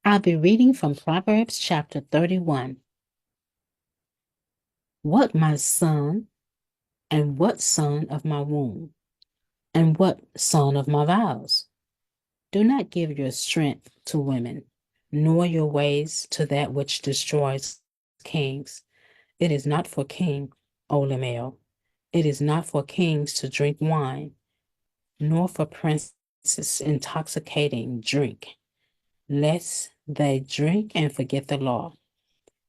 I'll be reading from Proverbs chapter 31. What my son, and what son of my womb, and what son of my vows? Do not give your strength to women, nor your ways to that which destroys kings. It is not for king, O Lemuel. It is not for kings to drink wine, nor for princes intoxicating drink, lest they drink and forget the law,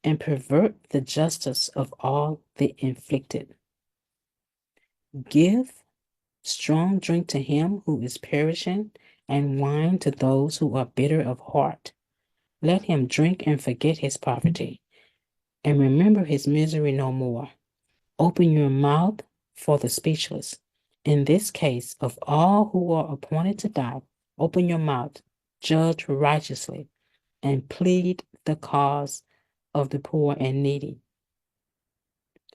and pervert the justice of all the afflicted. Give strong drink to him who is perishing, and wine to those who are bitter of heart. Let him drink and forget his poverty, and remember his misery no more. Open your mouth for the speechless. In this case, of all who are appointed to die, open your mouth, judge righteously, and plead the cause of the poor and needy.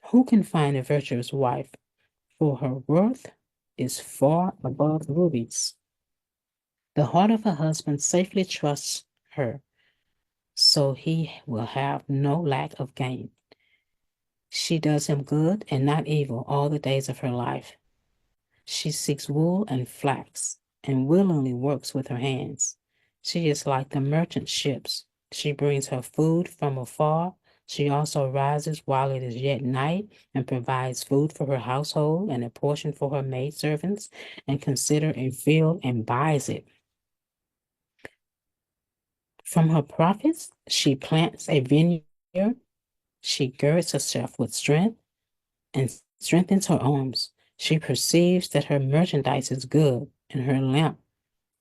Who can find a virtuous wife? For her worth is far above rubies. The heart of her husband safely trusts her, so he will have no lack of gain. She does him good and not evil all the days of her life. She seeks wool and flax, and willingly works with her hands. She is like the merchant ships. She brings her food from afar. She also rises while it is yet night, and provides food for her household and a portion for her maidservants, and consider a field and buys it. From her profits, she plants a vineyard. She girds herself with strength and strengthens her arms. She perceives that her merchandise is good, and her lamp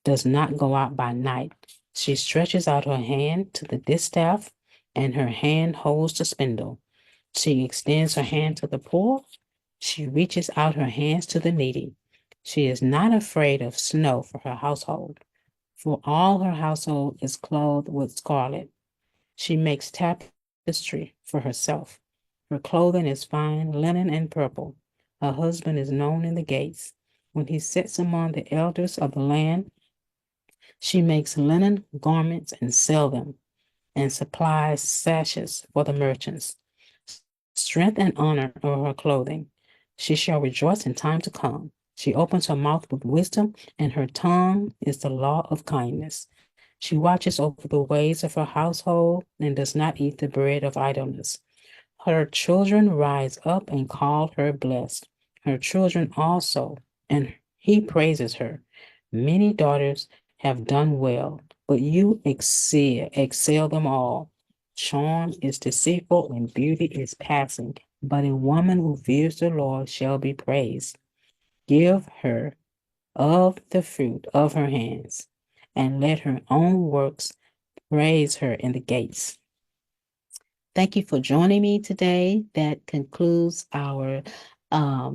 does not go out by night. She stretches out her hand to the distaff, and her hand holds the spindle. She extends her hand to the poor. She reaches out her hands to the needy. She is not afraid of snow for her household, for all her household is clothed with scarlet. She makes tapestry for herself. Her clothing is fine linen and purple. Her husband is known in the gates. When he sits among the elders of the land, she makes linen garments and sells them, and supplies sashes for the merchants. Strength and honor are her clothing. She shall rejoice in time to come. She opens her mouth with wisdom, and her tongue is the law of kindness. She watches over the ways of her household and does not eat the bread of idleness. Her children rise up and call her blessed. Her children also, and he praises her. Many daughters have done well, but you excel them all. Charm is deceitful and beauty is passing, but a woman who fears the Lord shall be praised. Give her of the fruit of her hands, and let her own works praise her in the gates. Thank you for joining me today. That concludes our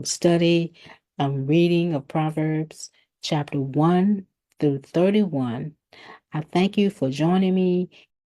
study reading of Proverbs chapter 1 through 31. I thank you for joining me.